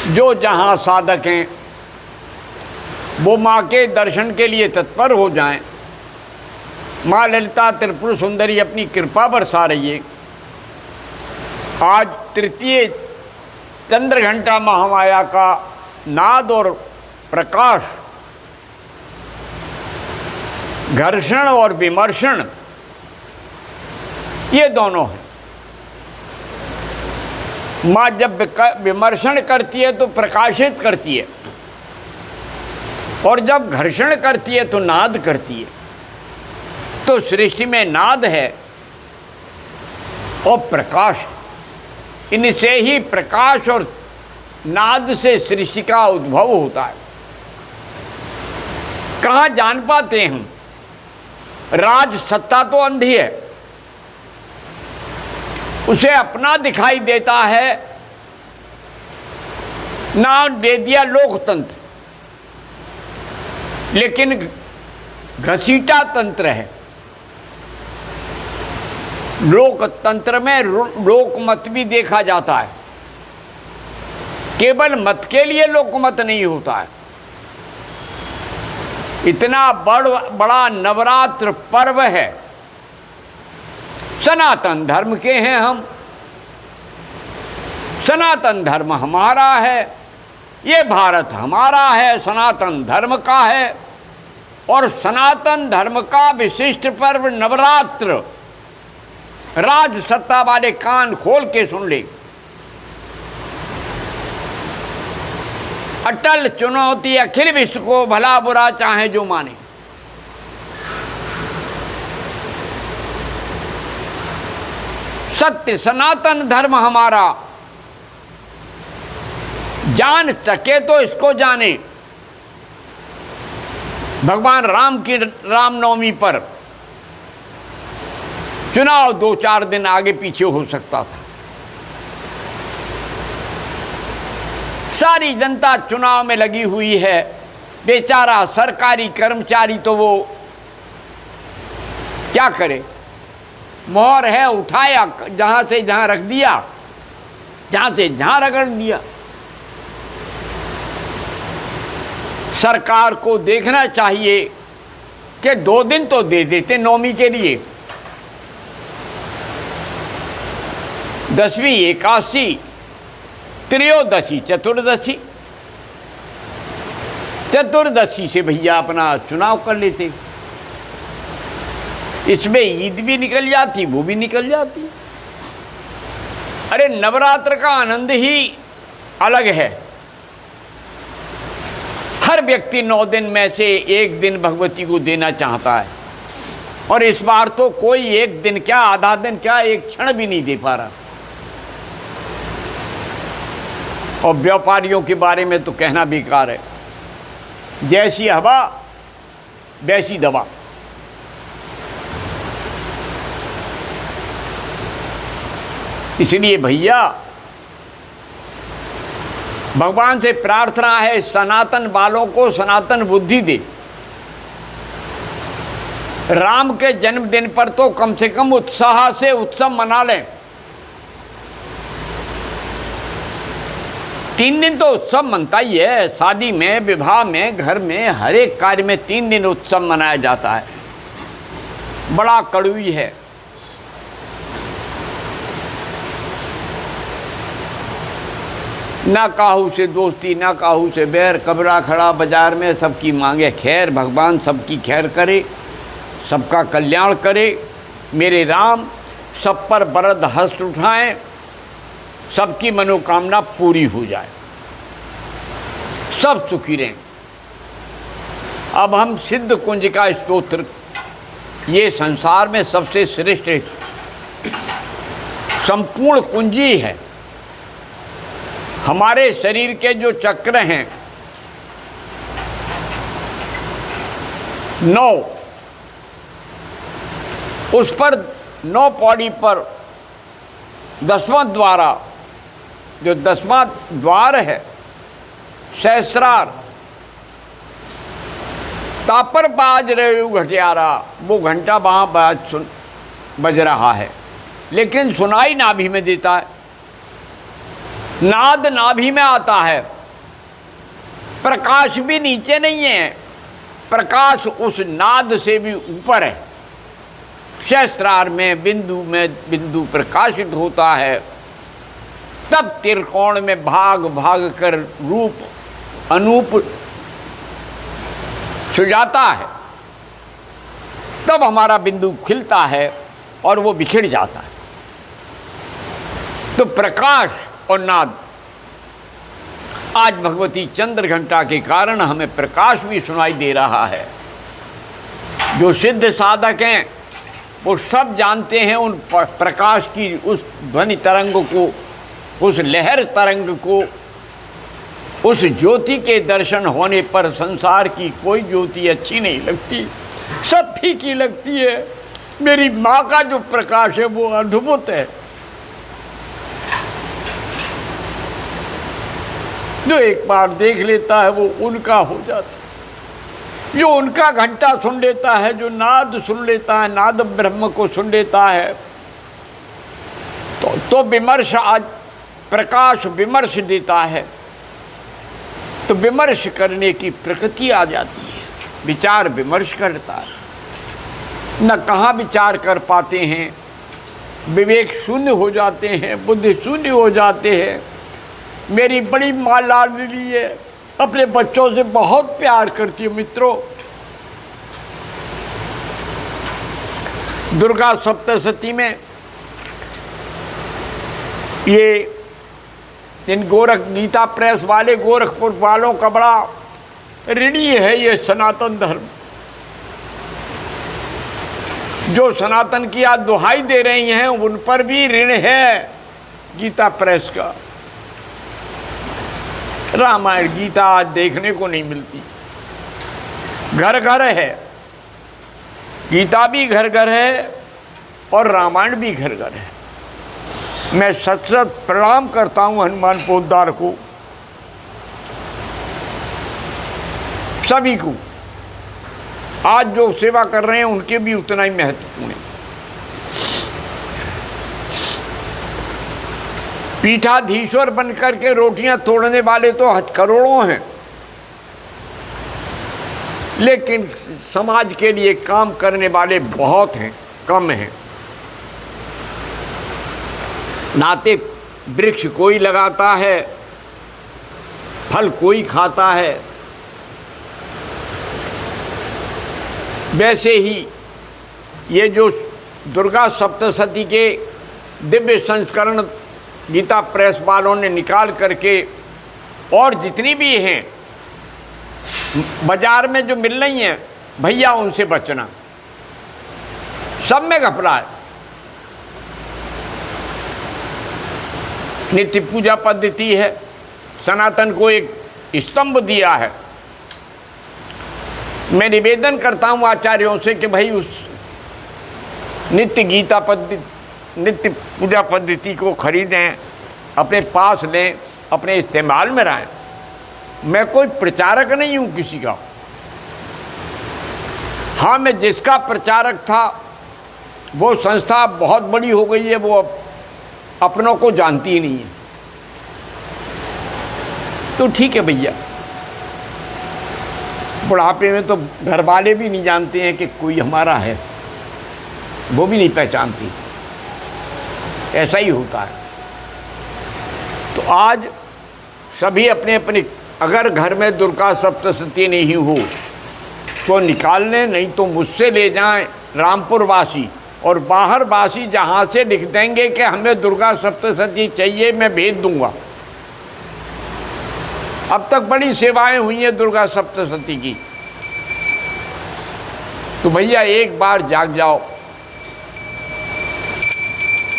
जो जहाँ साधक हैं वो माँ के दर्शन के लिए तत्पर हो जाएं। माँ ललिता त्रिपुर सुंदरी अपनी कृपा बरसा रही है। आज तृतीय चंद्रघंटा महामाया का नाद और प्रकाश, घर्षण और विमर्शन, ये दोनों हैं। माँ जब विमर्शन करती है तो प्रकाशित करती है, और जब घर्षण करती है तो नाद करती है। तो सृष्टि में नाद है और प्रकाश, इनसे ही प्रकाश और नाद से सृष्टि का उद्भव होता है। कहाँ जान पाते हैं हम? राज सत्ता तो अंधी है, उसे अपना दिखाई देता है नाम दे दिया लोकतंत्र, लेकिन घसीटा तंत्र है। लोकतंत्र में लोकमत भी देखा जाता है, केवल मत के लिए लोकमत नहीं होता है। इतना बड़ा नवरात्र पर्व है, सनातन धर्म के हैं हम, सनातन धर्म हमारा है, ये भारत हमारा है, सनातन धर्म का है। और सनातन धर्म का विशिष्ट पर्व नवरात्र। राज सत्ता वाले कान खोल के सुन ले। अटल चुनौती अखिल विश्व को, भला बुरा चाहे जो माने। सत्य सनातन धर्म हमारा, जान सके तो इसको जाने। भगवान राम की रामनवमी पर चुनाव 2-4 दिन आगे पीछे हो सकता था। सारी जनता चुनाव में लगी हुई है, बेचारा सरकारी कर्मचारी तो वो क्या करे? मोहर है, उठाया, जहां से जहां रख दिया, जहां से जहां रगड़ दिया। सरकार को देखना चाहिए कि 2 दिन तो दे देते नवमी के लिए। 10वीं एकादशी, त्रयोदशी, चतुर्दशी। चतुर्दशी से भैया अपना चुनाव कर लेते, इसमें ईद भी निकल जाती, वो भी निकल जाती। अरे नवरात्र का आनंद ही अलग है। हर व्यक्ति 9 दिन में से 1 दिन भगवती को देना चाहता है, और इस बार तो कोई 1 दिन क्या, आधा दिन क्या, 1 क्षण भी नहीं दे पा रहा। और व्यापारियों के बारे में तो कहना बेकार है। जैसी हवा वैसी दवा। इसलिए भैया भगवान से प्रार्थना है, सनातन वालों को सनातन बुद्धि दे। राम के जन्मदिन पर तो कम से कम उत्साह से उत्सव मना लें। 3 दिन तो उत्सव मनता ही है। शादी में, विवाह में, घर में, हर एक कार्य में 3 दिन उत्सव मनाया जाता है। बड़ा कड़वी है। ना काहू से दोस्ती, ना काहू से बैर, कबरा खड़ा बाजार में सबकी मांगे खैर। भगवान सबकी खैर करे, सबका कल्याण करे। मेरे राम सब पर बरद हस्त उठाएं, सबकी मनोकामना पूरी हो जाए, सब सुखी रहें। अब हम सिद्ध कुंज का स्तोत्र, ये संसार में सबसे श्रेष्ठ संपूर्ण कुंजी है। हमारे शरीर के जो चक्र हैं 9, उस पर 9 पौड़ी पर 10वां द्वारा, जो 10वां द्वार है सहस्रार, तापर बाज रहे घटियारा, वो घंटा वहाँ बज रहा है, लेकिन सुनाई नाभि में देता है। नाद नाभि में आता है, प्रकाश भी नीचे नहीं है, प्रकाश उस नाद से भी ऊपर है। सहस्त्रार में बिंदु प्रकाशित होता है, तब त्रिकोण में भाग भाग कर रूप अनूप सुझाता है, तब हमारा बिंदु खिलता है और वो बिखर जाता है। तो प्रकाश और नाद, आज भगवती चंद्र घंटा के कारण हमें प्रकाश भी सुनाई दे रहा है। जो सिद्ध साधक हैं वो सब जानते हैं उन प्रकाश की, उस ध्वनि तरंग को, उस लहर तरंग को। उस ज्योति के दर्शन होने पर संसार की कोई ज्योति अच्छी नहीं लगती, सब फीकी लगती है। मेरी माँ का जो प्रकाश है वो अद्भुत है। जो एक बार देख लेता है वो उनका हो जाता है। जो उनका घंटा सुन लेता है, जो नाद सुन लेता है, नाद ब्रह्म को सुन लेता है, तो विमर्श, आज प्रकाश विमर्श देता है, तो विमर्श करने की प्रकृति आ जाती है। विचार विमर्श करता है, न कहाँ विचार कर पाते हैं, विवेक शून्य हो जाते हैं, बुद्धि शून्य हो जाते हैं। मेरी बड़ी माँ लाडली है, अपने बच्चों से बहुत प्यार करती है। मित्रों, दुर्गा सप्तशती में ये इन गोरख गीता प्रेस वाले, गोरखपुर वालों का बड़ा ऋणी है ये सनातन धर्म। जो सनातन की आज दुहाई दे रही हैं उन पर भी ऋण है गीता प्रेस का। रामायण गीता आज देखने को नहीं मिलती, घर घर है, गीता भी घर घर है और रामायण भी घर घर है। मैं सत सत प्रणाम करता हूँ हनुमान पोद्दार को, सभी को। आज जो सेवा कर रहे हैं उनके भी उतना ही महत्वपूर्ण है। पीठाधीश्वर बनकर के रोटियां तोड़ने वाले तो करोड़ों हैं, लेकिन समाज के लिए काम करने वाले बहुत हैं, कम हैं। नाते वृक्ष कोई लगाता है, फल कोई खाता है, वैसे ही ये जो दुर्गा सप्तशती के दिव्य संस्करण गीता प्रेस वालों ने निकाल करके, और जितनी भी हैं बाजार में जो मिल रही हैं, भैया उनसे बचना, सब में घपला है। नित्य पूजा पद्धति है, सनातन को एक स्तंभ दिया है। मैं निवेदन करता हूँ आचार्यों से कि भाई उस नित्य गीता पद्धति, नित्य पूजा पद्धति को खरीदें, अपने पास लें, अपने इस्तेमाल में रहें। मैं कोई प्रचारक नहीं हूँ किसी का। हाँ, मैं जिसका प्रचारक था वो संस्था बहुत बड़ी हो गई है, वो अपनों को जानती ही नहीं है। तो ठीक है भैया, बुढ़ापे में तो घर वाले भी नहीं जानते हैं कि कोई हमारा है, वो भी नहीं पहचानती। ऐसा ही होता है। तो आज सभी अपने अपने, अगर घर में दुर्गा सप्तशती नहीं हो तो निकाल लें, नहीं तो मुझसे ले जाएं रामपुर वासी, और बाहर वासी जहाँ से लिख देंगे कि हमें दुर्गा सप्तशती चाहिए, मैं भेज दूंगा। अब तक बड़ी सेवाएं हुई हैं दुर्गा सप्तशती की। तो भैया एक बार जाग जाओ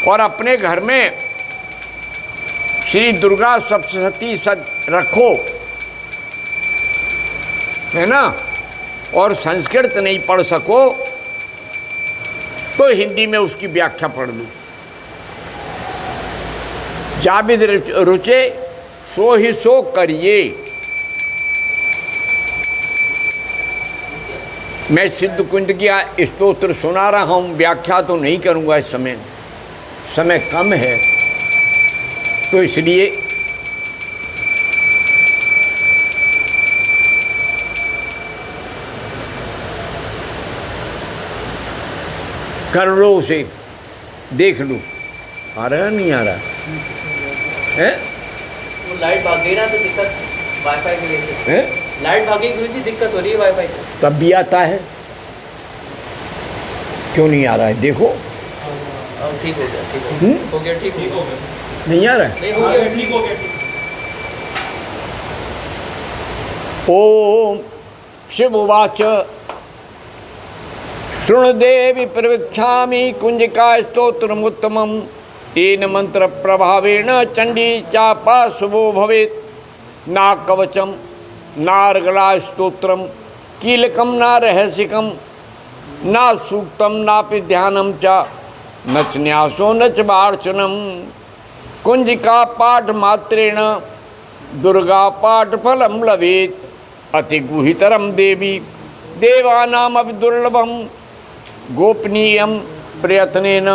और अपने घर में श्री दुर्गा सप्तशती रखो, है ना। और संस्कृत नहीं पढ़ सको तो हिंदी में उसकी व्याख्या पढ़ लो। जाबिद रुचे सो ही सो करिए। मैं सिद्ध कुंज की स्तोत्र सुना रहा हूँ, व्याख्या तो नहीं करूँगा इस समय, समय कम है, तो इसलिए कर लो उसे, देख लो आ रहा है नहीं आ रहा है। वो लाइट भाग गई ना तो दिक्कत वाईफाई की वजह से है। लाइट भागी गुरुजी, दिक्कत हो रही है वाईफाई की। तब भी आता है, क्यों नहीं आ रहा है देखो। ठीक हो गया, ठीक हो गया, ठीक हो गया। नहीं आ रहा है, नहीं हो गया, ठीक हो गया। ओम शिव उवाच शृणुदेवी प्रवीक्षामि कुंजिका स्तोत्रमुत्तमम् येन मंत्र प्रभावेण चंडी चापा शुभो भवेत्। ना कवचम नार्गला स्तोत्रम कीलकम ना रहस्यकम ना सूक्तम नापि ध्यानम च न च न्यासो न च वार्चनम। कुंजिका पाठ मात्रेण दुर्गा पाठ फलम लभेत्। अति गुहितरम देवी देवानामपि दुर्लभम गोपनीयम प्रयत्नेन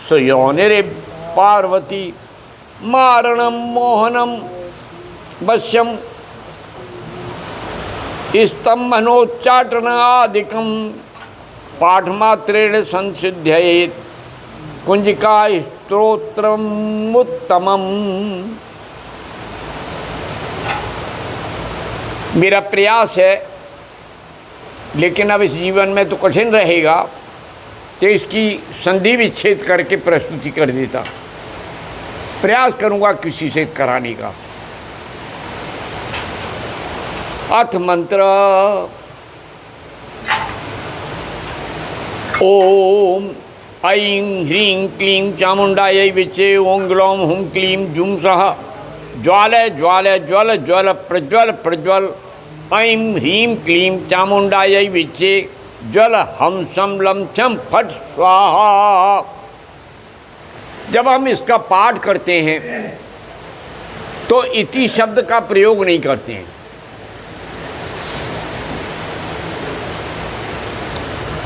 सुयोनिरे पार्वती मारणम मोहनम वश्यम स्तंभनोच्चाटनादिकं पाठमात्रेण संसिध्येत्। कुंजिका स्तोत्रमुत्तमम्। मेरा प्रयास है, लेकिन अब इस जीवन में तो कठिन रहेगा, तो इसकी संधि विच्छेद करके प्रस्तुति कर देता। प्रयास करूंगा किसी से कराने का। अथ मंत्र ओम ऐं ह्रीं क्लीं चामुंडायै विचे ओं ग्लौं हुं क्लीं जुं सः ज्वाल ज्वाल ज्वल ज्वल प्रज्वल प्रज्वल। ऐं ह्रीं क्लीं चामुंडायै विचे ज्वल हम सम लम छम फट स्वाहा। जब हम इसका पाठ करते हैं तो इति शब्द का प्रयोग नहीं करते हैं।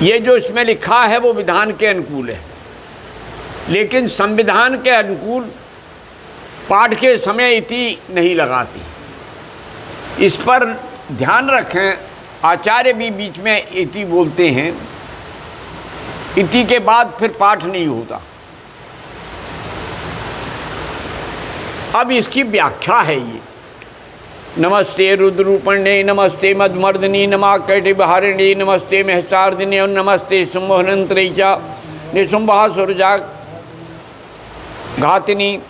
ये जो इसमें लिखा है वो विधान के अनुकूल है, लेकिन संविधान के अनुकूल पाठ के समय इति नहीं लगाती। इस पर ध्यान रखें, आचार्य भी बीच में इति बोलते हैं, इति के बाद फिर पाठ नहीं होता। अब इसकी व्याख्या है ये। नमस्ते रुद्रूपण्ये नमस्ते मधुमर्दिनी नमा कैटिबहारिणी नमस्ते महसार्दिनी और नमस्ते शुंभहनंत्री च निशुंभासुरजा घातिनी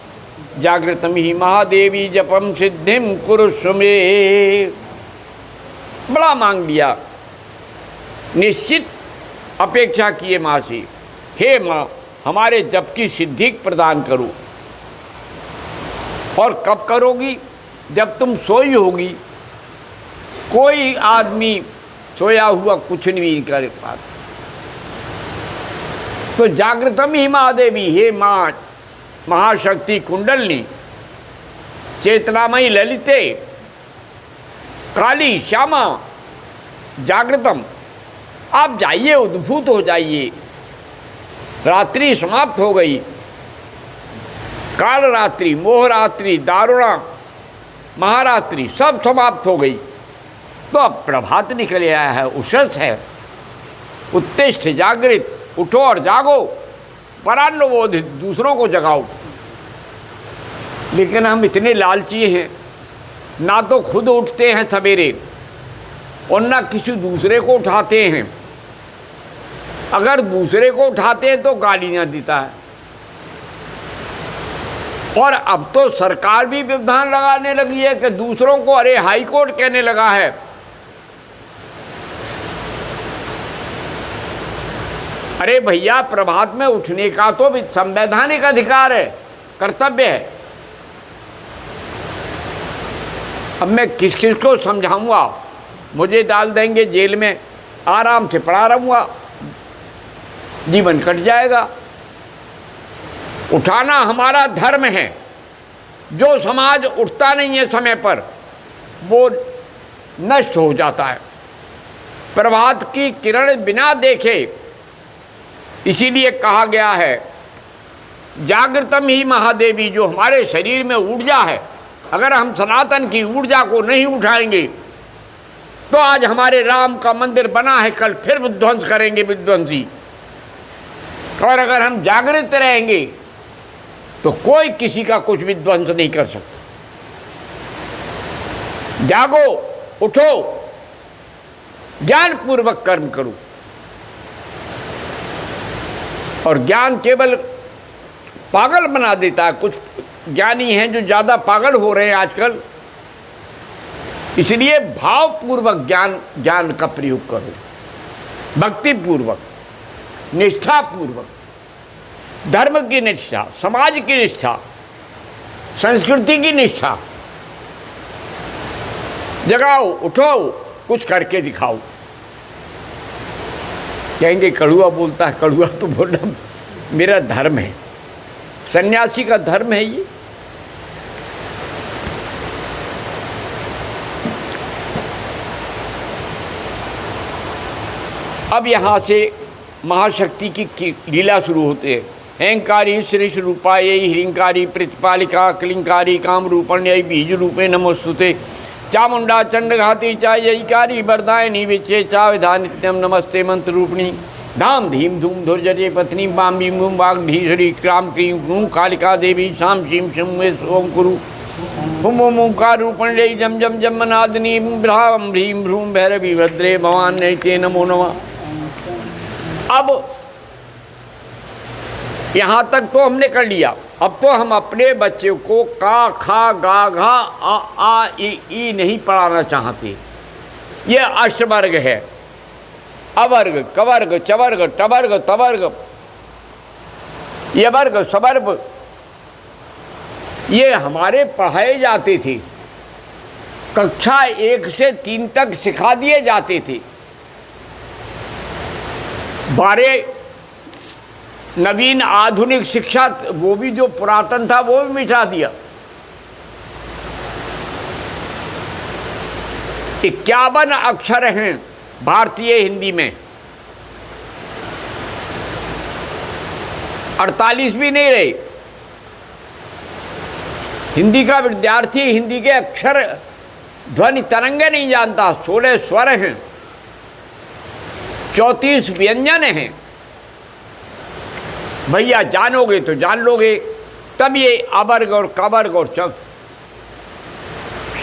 जागृतम ही महादेवी जपम सिद्धिम कुरुष्व मे। बड़ा मांग लिया, निश्चित अपेक्षा किए माँ से, हे माँ हमारे जप की सिद्धि प्रदान करो। और कब करोगी? जब तुम सोई होगी। कोई आदमी सोया हुआ कुछ नहीं कर पाता। तो जागृतम ही महादेवी, हे माँ महाशक्ति कुंडलनी चेतनामयी ललिते काली श्यामा जागृतम, आप जाइए, उद्भूत हो जाइए। रात्रि समाप्त हो गई, काल रात्रि, मोह रात्रि, दारुणा महारात्रि सब समाप्त हो गई। तो अब प्रभात निकल आया है, उषस है। उत्तिष्ठ जागृत, उठो और जागो, परान्नबोधित, दूसरों को जगाओ। लेकिन हम इतने लालची हैं, ना तो खुद उठते हैं सवेरे और ना किसी दूसरे को उठाते हैं। अगर दूसरे को उठाते हैं तो गालियाँ देता है। और अब तो सरकार भी विधान लगाने लगी है कि दूसरों को, अरे हाई कोर्ट कहने लगा है, अरे भैया प्रभात में उठने का तो संवैधानिक अधिकार है, कर्तव्य है। अब मैं किस किस को समझाऊंगा? मुझे डाल देंगे जेल में, आराम से पड़ा रहूंगा, जीवन कट जाएगा। उठाना हमारा धर्म है। जो समाज उठता नहीं है समय पर, वो नष्ट हो जाता है। प्रभात की किरण बिना देखे, इसीलिए कहा गया है जागृतम ही महादेवी, जो हमारे शरीर में ऊर्जा है, अगर हम सनातन की ऊर्जा को नहीं उठाएंगे तो आज हमारे राम का मंदिर बना है, कल फिर विध्वंस करेंगे विध्वंसी। और अगर हम जागृत रहेंगे तो कोई किसी का कुछ भी ध्वंस नहीं कर सकता। जागो, उठो, ज्ञान पूर्वक कर्म करो। और ज्ञान केवल पागल बना देता है। कुछ ज्ञानी हैं जो ज्यादा पागल हो रहे हैं आजकल, इसलिए भावपूर्वक ज्ञान का प्रयोग करो, भक्ति पूर्वक, निष्ठा पूर्वक, धर्म की निष्ठा, समाज की निष्ठा, संस्कृति की निष्ठा। जगाओ, उठो, कुछ करके दिखाओ। कहेंगे कड़ुआ बोलता है, कड़ुआ तो बोलना मेरा धर्म है, सन्यासी का धर्म है ये। अब यहां से महाशक्ति की लीला शुरू होते हैं। अहंकारी श्री रूपाय हिरिंकारी प्रतिपालिका कलिंकारी काम रूपण्य बीज रूपे नमोस्तुते चामुंडा चंडघाती चा यईकारी वरदायनी विचे चा विधान नित्यम नमस्ते मंत्र रूपिणी धाम धीम धूम धुर्जरे पत्नी बाम भीम भूम वाग ढीसरी क्राम क्रीम क्रूम कालिका देवी शाम शीम शम सोम कुरु हुम ओंकार रूपण्य जम जम जम नादनी भ्राम भ्रीम भ्रूम भैरवी भद्रे भवान नैते नमो नमः। अब यहां तक तो हमने कर लिया। अब तो हम अपने बच्चे को का खा गा घा आ ई नहीं पढ़ाना चाहते। ये अष्टवर्ग है, अवर्ग कवर्ग चवर्ग टवर्ग तवर्ग, ये वर्ग सवर्ग ये हमारे पढ़ाए जाते थे, कक्षा 1 से 3 तक सिखा दिए जाते थे। 12 नवीन आधुनिक शिक्षा वो भी जो पुरातन था वो भी मिटा दिया। 51 अक्षर हैं भारतीय हिंदी में, 48 भी नहीं रहे। हिंदी का विद्यार्थी हिंदी के अक्षर ध्वनि तरंगे नहीं जानता। 16 स्वर हैं, 34 व्यंजन हैं। भैया जानोगे तो जान लोगे, तब ये अवर्ग और कवर्ग और चक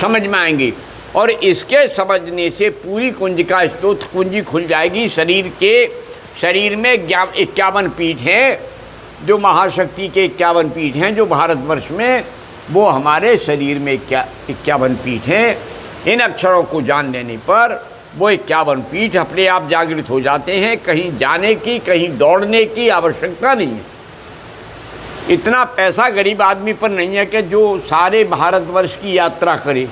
समझ में आएंगे। और इसके समझने से पूरी कुंज का स्तोत्र कुंजी खुल जाएगी। शरीर में 51 पीठ हैं, जो महाशक्ति के 51 पीठ हैं जो भारतवर्ष में, वो हमारे शरीर में 51 पीठ हैं। इन अक्षरों को जान लेने पर वो 51 पीठ अपने आप जागृत हो जाते हैं। कहीं जाने की, कहीं दौड़ने की आवश्यकता नहीं है। इतना पैसा गरीब आदमी पर नहीं है कि जो सारे भारतवर्ष की यात्रा करे।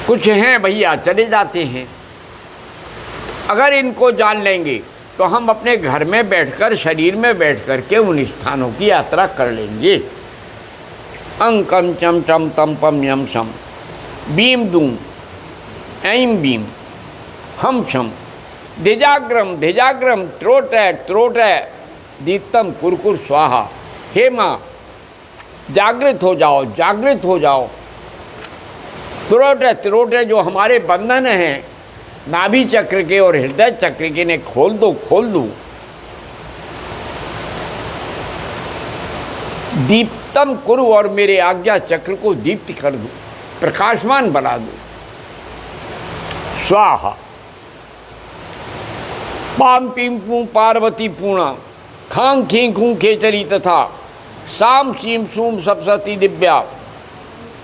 कुछ हैं भैया चले जाते हैं। अगर इनको जान लेंगे तो हम अपने घर में बैठकर, शरीर में बैठकर के उन स्थानों की यात्रा कर लेंगे। अंकम चम टम तम पम यम शम बीम दूम ऐं बीम हम शम धिजाग्रम त्रोट दीप्तम कुरकुर स्वाहा। हे माँ जागृत हो जाओ, जागृत हो जाओ। त्रोट जो हमारे बंधन हैं नाभि चक्र के और हृदय चक्र के, ने खोल दो, खोल दो। दीप्तम कुरु, और मेरे आज्ञा चक्र को दीप्त कर दो, प्रकाशमान बना दो। स्वाहा। पाम पीम पू पार्वती पूर्णा खांग खीं खूं खेचरी तथा साम सीम सूम सप्तती दिव्या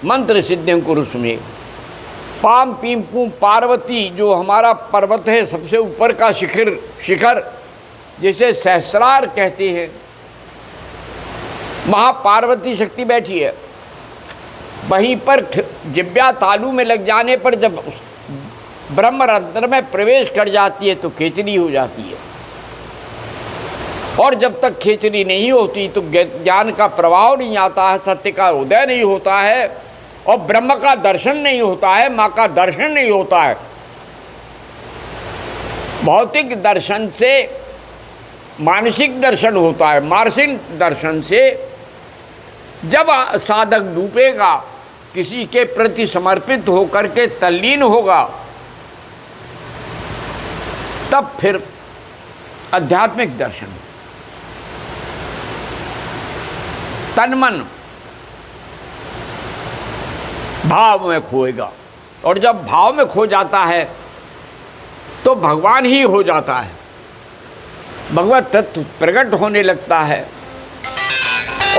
मंत्र सिद्धिं कुरुस्मे। पाम पीम पू पार्वती जो हमारा पर्वत है, सबसे ऊपर का शिखर जिसे सहस्रार कहते हैं, वहाँ पार्वती शक्ति बैठी है। वहीं पर जिब्या तालू में लग जाने पर जब ब्रह्मरंध्र में प्रवेश कर जाती है तो खेचरी हो जाती है। और जब तक खेचरी नहीं होती तो ज्ञान का प्रवाह नहीं आता है, सत्य का उदय नहीं होता है, और ब्रह्म का दर्शन नहीं होता है, माँ का दर्शन नहीं होता है। भौतिक दर्शन से मानसिक दर्शन होता है। मानसिक दर्शन से जब साधक डूबेगा, किसी के प्रति समर्पित होकर के तल्लीन होगा, तब फिर आध्यात्मिक दर्शन, तन मन भाव में खोएगा, और जब भाव में खो जाता है तो भगवान ही हो जाता है, भगवत तत्व प्रकट होने लगता है,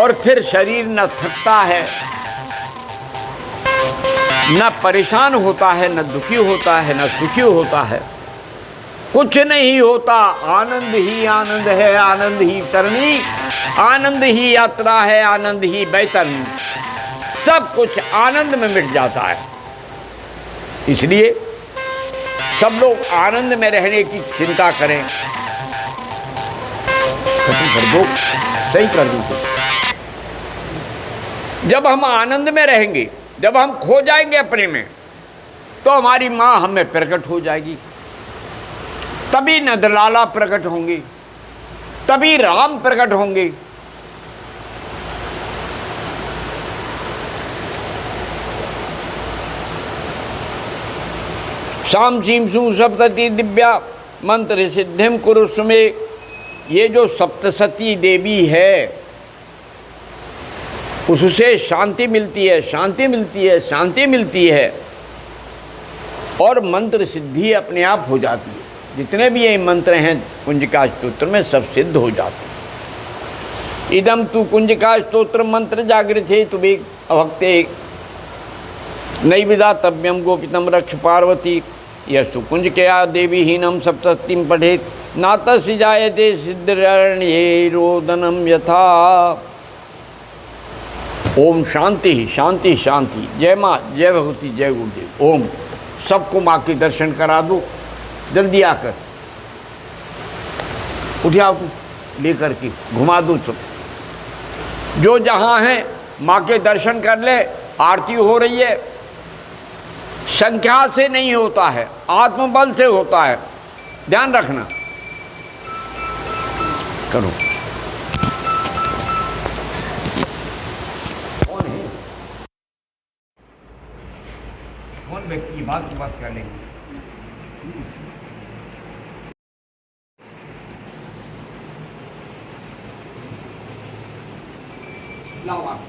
और फिर शरीर न थकता है, न परेशान होता है, न दुखी होता है, न सुखी होता है, कुछ नहीं होता। आनंद ही आनंद है, आनंद ही तरनी, आनंद ही यात्रा है, आनंद ही बैतरनी, सब कुछ आनंद में मिट जाता है। इसलिए सब लोग आनंद में रहने की चिंता करें। खत्म कर दो, सही कर दो। जब हम आनंद में रहेंगे, जब हम खो जाएंगे अपने में, तो हमारी माँ हमें प्रकट हो जाएगी, तभी नंदलाला प्रकट होंगे, तभी राम प्रकट होंगे। शाम सीम सु सप्तती दिव्या मंत्र सिद्धिम कुरु सुमे, ये जो सप्तसती देवी है उससे शांति मिलती है, शांति मिलती है, शांति मिलती है, और मंत्र सिद्धि अपने आप हो जाती है। जितने भी ये मंत्र हैं कुंजिका स्तोत्र में सब सिद्ध हो जाते हैं। इदम तु कुंजिका स्तोत्र मंत्र जागृत है तुम एक भक्ते नैविदा तव्यम गोपितम रक्ष पार्वती, यस्तु कुंजकया देवी हीनम सप्ततिम पठेत नातस्य जायते सिद्धरण्ये रोदनम यथा। ओम शांति शांति शांति। जय माँ, जय भगवती, जय गुरुदेव। ओम। सबको माँ के दर्शन करा दो, जल्दी आकर उठा लेकर के घुमा दो सब। जो जहाँ है माँ के दर्शन कर ले। आरती हो रही है, संख्या से नहीं होता है, आत्मबल से होता है, ध्यान रखना। करो। कौन है? कौन व्यक्ति बात की बात कर लेंगे? लाओ आप।